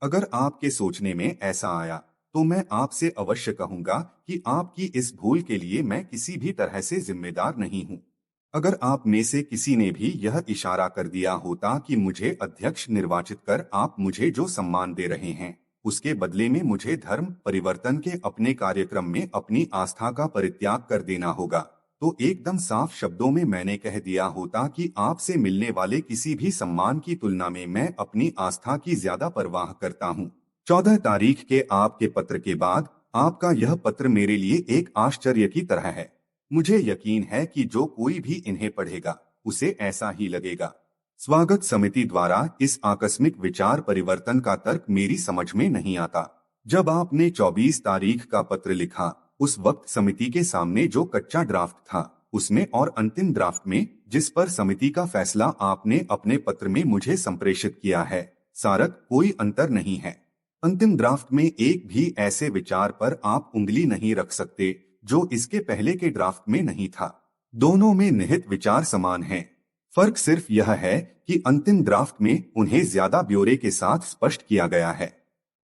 अगर आपके सोचने में ऐसा आया तो मैं आपसे अवश्य कहूंगा कि आपकी इस भूल के लिए मैं किसी भी तरह से जिम्मेदार नहीं हूं। अगर आप में से किसी ने भी यह इशारा कर दिया होता कि मुझे अध्यक्ष निर्वाचित कर आप मुझे जो सम्मान दे रहे हैं उसके बदले में मुझे धर्म परिवर्तन के अपने कार्यक्रम में अपनी आस्था का परित्याग कर देना होगा, तो एकदम साफ शब्दों में मैंने कह दिया होता कि आपसे मिलने वाले किसी भी सम्मान की तुलना में मैं अपनी आस्था की ज्यादा परवाह करता हूँ। 14 तारीख के आपके पत्र के बाद आपका यह पत्र मेरे लिए एक आश्चर्य की तरह है। मुझे यकीन है कि जो कोई भी इन्हें पढ़ेगा उसे ऐसा ही लगेगा। स्वागत समिति द्वारा इस आकस्मिक विचार परिवर्तन का तर्क मेरी समझ में नहीं आता। जब आपने 24 तारीख का पत्र लिखा, उस वक्त समिति के सामने जो कच्चा ड्राफ्ट था उसमें और अंतिम ड्राफ्ट में जिस पर समिति का फैसला आपने अपने पत्र में मुझे संप्रेषित किया है, सारक कोई अंतर नहीं है। अंतिम ड्राफ्ट में एक भी ऐसे विचार पर आप उंगली नहीं रख सकते जो इसके पहले के ड्राफ्ट में नहीं था। दोनों में निहित विचार समान हैं। फर्क सिर्फ यह है कि अंतिम ड्राफ्ट में उन्हें ज्यादा ब्यौरे के साथ स्पष्ट किया गया है।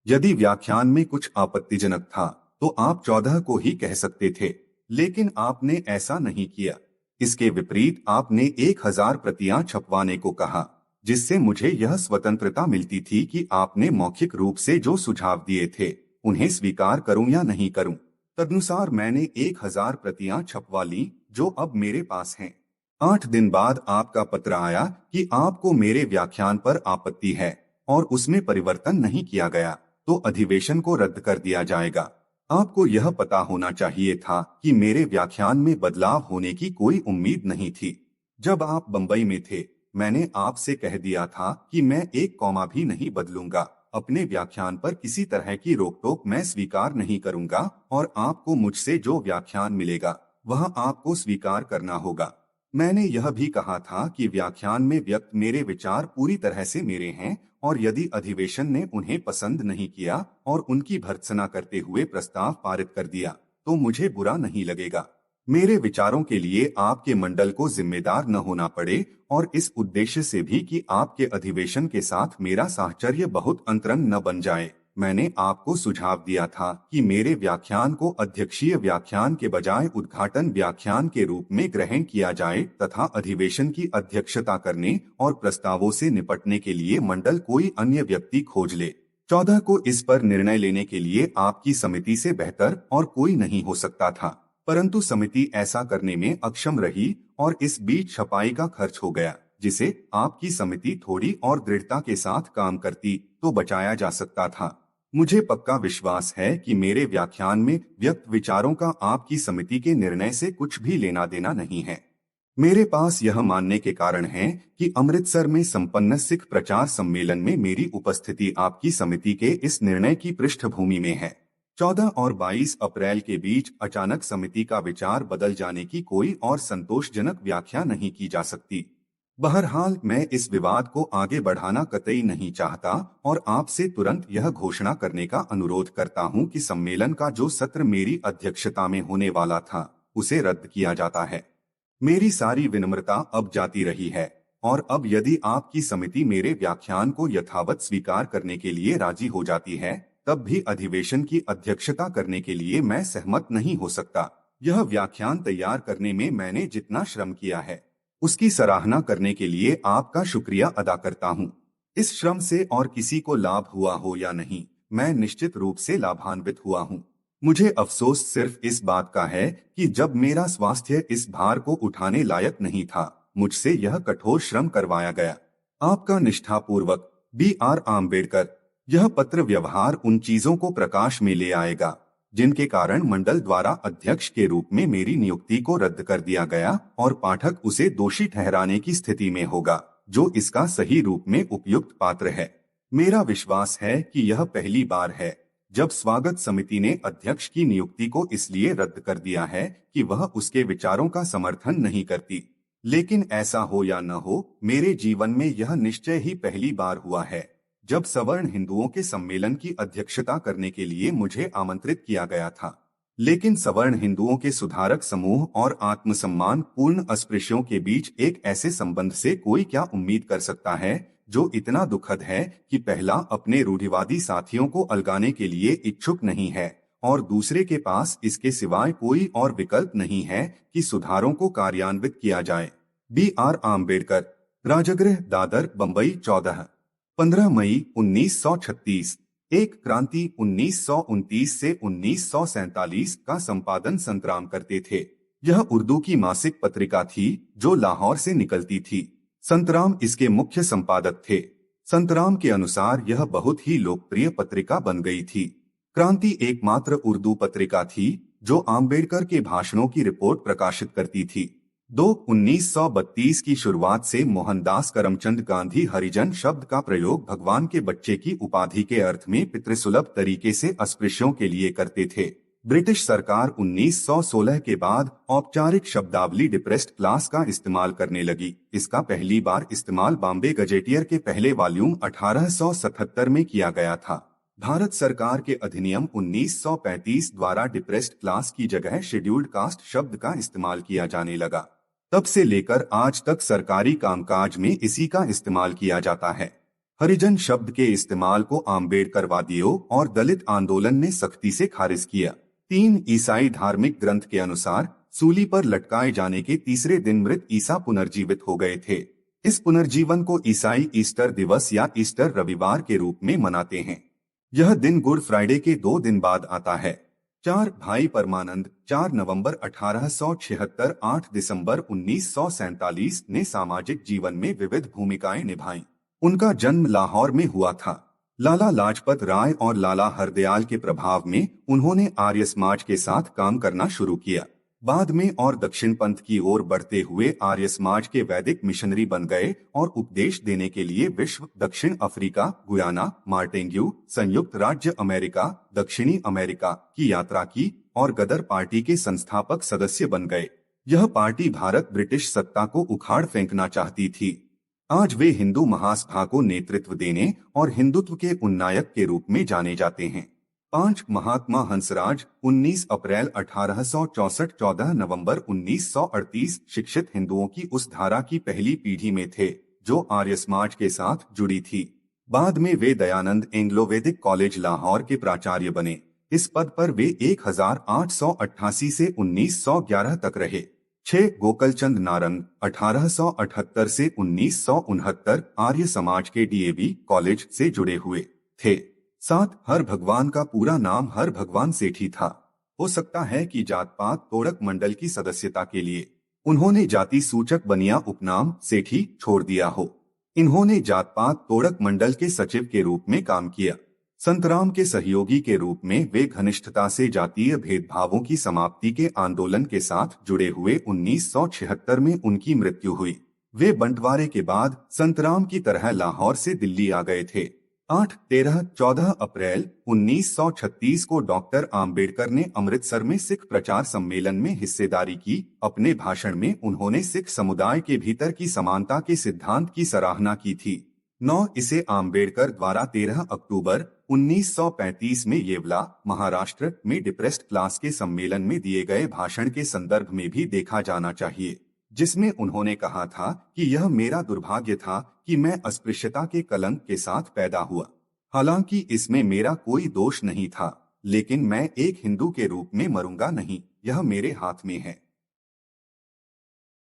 यदि व्याख्यान में कुछ आपत्तिजनक था तो आप 14 को ही कह सकते थे, लेकिन आपने ऐसा नहीं किया। इसके विपरीत आपने 1000 प्रतियां छपवाने को कहा, जिससे मुझे यह स्वतंत्रता मिलती थी कि आपने मौखिक रूप से जो सुझाव दिए थे उन्हें स्वीकार करूं या नहीं करूं। तदनुसार मैंने 1000 प्रतियां छपवा ली जो अब मेरे पास हैं। 8 दिन बाद आपका पत्र आया कि आपको मेरे व्याख्यान पर आपत्ति है और उसमें परिवर्तन नहीं किया गया तो अधिवेशन को रद्द कर दिया जाएगा। आपको यह पता होना चाहिए था कि मेरे व्याख्यान में बदलाव होने की कोई उम्मीद नहीं थी। जब आप बंबई में थे मैंने आपसे कह दिया था कि मैं एक कॉमा भी नहीं बदलूंगा। अपने व्याख्यान पर किसी तरह की रोक-टोक मैं स्वीकार नहीं करूंगा और आपको मुझसे जो व्याख्यान मिलेगा वह आपको स्वीकार करना होगा। मैंने यह भी कहा था कि व्याख्यान में व्यक्त मेरे विचार पूरी तरह से मेरे हैं और यदि अधिवेशन ने उन्हें पसंद नहीं किया और उनकी भर्त्सना करते हुए प्रस्ताव पारित कर दिया तो मुझे बुरा नहीं लगेगा। मेरे विचारों के लिए आपके मंडल को जिम्मेदार न होना पड़े और इस उद्देश्य से भी कि आपके अधिवेशन के साथ मेरा साहचर्य बहुत अंतरंग न बन जाए, मैंने आपको सुझाव दिया था कि मेरे व्याख्यान को अध्यक्षीय व्याख्यान के बजाय उद्घाटन व्याख्यान के रूप में ग्रहण किया जाए तथा अधिवेशन की अध्यक्षता करने और प्रस्तावों से निपटने के लिए मंडल कोई अन्य व्यक्ति खोज ले। 14 को इस पर निर्णय लेने के लिए आपकी समिति से बेहतर और कोई नहीं हो सकता था, परंतु समिति ऐसा करने में अक्षम रही और इस बीच छपाई का खर्च हो गया, जिसे आपकी समिति थोड़ी और दृढ़ता के साथ काम करती तो बचाया जा सकता था। मुझे पक्का विश्वास है कि मेरे व्याख्यान में व्यक्त विचारों का आपकी समिति के निर्णय से कुछ भी लेना देना नहीं है। मेरे पास यह मानने के कारण है कि अमृतसर में संपन्न सिख प्रचार सम्मेलन में मेरी उपस्थिति आपकी समिति के इस निर्णय की पृष्ठभूमि में है। 14 और 22 अप्रैल के बीच अचानक समिति का विचार बदल जाने की कोई और संतोषजनक व्याख्या नहीं की जा सकती। बहरहाल मैं इस विवाद को आगे बढ़ाना कतई नहीं चाहता और आपसे तुरंत यह घोषणा करने का अनुरोध करता हूं कि सम्मेलन का जो सत्र मेरी अध्यक्षता में होने वाला था उसे रद्द किया जाता है। मेरी सारी विनम्रता अब जाती रही है और अब यदि आपकी समिति मेरे व्याख्यान को यथावत स्वीकार करने के लिए राजी हो जाती है तब भी अधिवेशन की अध्यक्षता करने के लिए मैं सहमत नहीं हो सकता। यह व्याख्यान तैयार करने में मैंने जितना श्रम किया है उसकी सराहना करने के लिए आपका शुक्रिया अदा करता हूँ। इस श्रम से और किसी को लाभ हुआ हो या नहीं, मैं निश्चित रूप से लाभान्वित हुआ हूँ। मुझे अफसोस सिर्फ इस बात का है कि जब मेरा स्वास्थ्य इस भार को उठाने लायक नहीं था, मुझसे यह कठोर श्रम करवाया गया। आपका निष्ठापूर्वक B.R. आम्बेडकर। यह पत्र व्यवहार उन चीजों को प्रकाश में ले आएगा जिनके कारण मंडल द्वारा अध्यक्ष के रूप में मेरी नियुक्ति को रद्द कर दिया गया और पाठक उसे दोषी ठहराने की स्थिति में होगा, जो इसका सही रूप में उपयुक्त पात्र है। मेरा विश्वास है कि यह पहली बार है जब स्वागत समिति ने अध्यक्ष की नियुक्ति को इसलिए रद्द कर दिया है कि वह उसके विचारों का समर्थन नहीं करती। लेकिन ऐसा हो या न हो, मेरे जीवन में यह निश्चय ही पहली बार हुआ है जब सवर्ण हिंदुओं के सम्मेलन की अध्यक्षता करने के लिए मुझे आमंत्रित किया गया था। लेकिन सवर्ण हिंदुओं के सुधारक समूह और आत्मसम्मान पूर्ण अस्पृश्यों के बीच एक ऐसे संबंध से कोई क्या उम्मीद कर सकता है जो इतना दुखद है कि पहला अपने रूढ़िवादी साथियों को अलगाने के लिए इच्छुक नहीं है और दूसरे के पास इसके सिवाय कोई और विकल्प नहीं है कि सुधारों को कार्यान्वित किया जाए। B.R. आम्बेडकर। राजगृह, दादर, बंबई, 15 मई 1936। एक क्रांति 1929 से 1947 का संपादन संतराम करते थे। यह उर्दू की मासिक पत्रिका थी जो लाहौर से निकलती थी। संतराम इसके मुख्य संपादक थे। संतराम के अनुसार यह बहुत ही लोकप्रिय पत्रिका बन गई थी। क्रांति एकमात्र उर्दू पत्रिका थी जो आम्बेडकर के भाषणों की रिपोर्ट प्रकाशित करती थी। 1932 की शुरुआत से मोहनदास करमचंद गांधी हरिजन शब्द का प्रयोग भगवान के बच्चे की उपाधि के अर्थ में पितृसुलभ तरीके से अस्पृश्यों के लिए करते थे। ब्रिटिश सरकार 1916 के बाद औपचारिक शब्दावली डिप्रेस्ड क्लास का इस्तेमाल करने लगी। इसका पहली बार इस्तेमाल बॉम्बे गजेटियर के पहले वॉल्यूम 1877 में किया गया था। भारत सरकार के अधिनियम 1935 द्वारा डिप्रेस्ड क्लास की जगह शेड्यूल्ड कास्ट शब्द का इस्तेमाल किया जाने लगा। तब से लेकर आज तक सरकारी कामकाज में इसी का इस्तेमाल किया जाता है। हरिजन शब्द के इस्तेमाल को आम्बेडकरवादियों और दलित आंदोलन ने सख्ती से खारिज किया। 3 ईसाई धार्मिक ग्रंथ के अनुसार सूली पर लटकाए जाने के तीसरे दिन मृत ईसा पुनर्जीवित हो गए थे। इस पुनर्जीवन को ईसाई ईस्टर दिवस या ईस्टर रविवार के रूप में मनाते हैं। यह दिन गुड फ्राइडे के 2 दिन बाद आता है। 4 भाई परमानंद 4 नवंबर 1876 8 दिसंबर 1947 ने सामाजिक जीवन में विविध भूमिकाएं निभाई। उनका जन्म लाहौर में हुआ था। लाला लाजपत राय और लाला हरदयाल के प्रभाव में उन्होंने आर्य समाज के साथ काम करना शुरू किया। बाद में और दक्षिण पंथ की ओर बढ़ते हुए आर्य समाज के वैदिक मिशनरी बन गए और उपदेश देने के लिए विश्व, दक्षिण अफ्रीका, गुयाना, मार्टिन्यू, संयुक्त राज्य अमेरिका, दक्षिणी अमेरिका की यात्रा की और गदर पार्टी के संस्थापक सदस्य बन गए। यह पार्टी भारत ब्रिटिश सत्ता को उखाड़ फेंकना चाहती थी। आज वे हिंदू महासभा को नेतृत्व देने और हिंदुत्व के उन्नायक के रूप में जाने जाते हैं। 5 महात्मा हंसराज 19 अप्रैल 1864 14 नवंबर 1938 शिक्षित हिंदुओं की उस धारा की पहली पीढ़ी में थे जो आर्य समाज के साथ जुड़ी थी। बाद में वे दयानंद एंग्लो वैदिक कॉलेज लाहौर के प्राचार्य बने। इस पद पर वे 1888 से 1911 तक रहे। 6 गोकलचंद नारंग 1878 से 1969 आर्य समाज के डीएवी कॉलेज से जुड़े हुए थे। 7 हर भगवान का पूरा नाम हर भगवान सेठी था। हो सकता है कि जात पात तोड़क मंडल की सदस्यता के लिए उन्होंने जाति सूचक बनिया उपनाम सेठी छोड़ दिया हो। इन्होंने जात पात तोड़क मंडल के सचिव के रूप में काम किया। संतराम के सहयोगी के रूप में वे घनिष्ठता से जातीय भेदभावों की समाप्ति के आंदोलन के साथ जुड़े हुए। 1976 में उनकी मृत्यु हुई। वे बंटवारे के बाद संतराम की तरह लाहौर से दिल्ली आ गए थे। 8, 13, 14 अप्रैल 1936 को डॉक्टर आम्बेडकर ने अमृतसर में सिख प्रचार सम्मेलन में हिस्सेदारी की। अपने भाषण में उन्होंने सिख समुदाय के भीतर की समानता के सिद्धांत की सराहना की थी। 9 इसे आम्बेडकर द्वारा 13 अक्टूबर 1935 में येवला, महाराष्ट्र में डिप्रेस्ड क्लास के सम्मेलन में दिए गए भाषण के संदर्भ में भी देखा जाना चाहिए, जिसमें उन्होंने कहा था कि यह मेरा दुर्भाग्य था कि मैं अस्पृश्यता के कलंक के साथ पैदा हुआ। हालांकि इसमें मेरा कोई दोष नहीं था, लेकिन मैं एक हिंदू के रूप में मरूंगा नहीं, यह मेरे हाथ में है।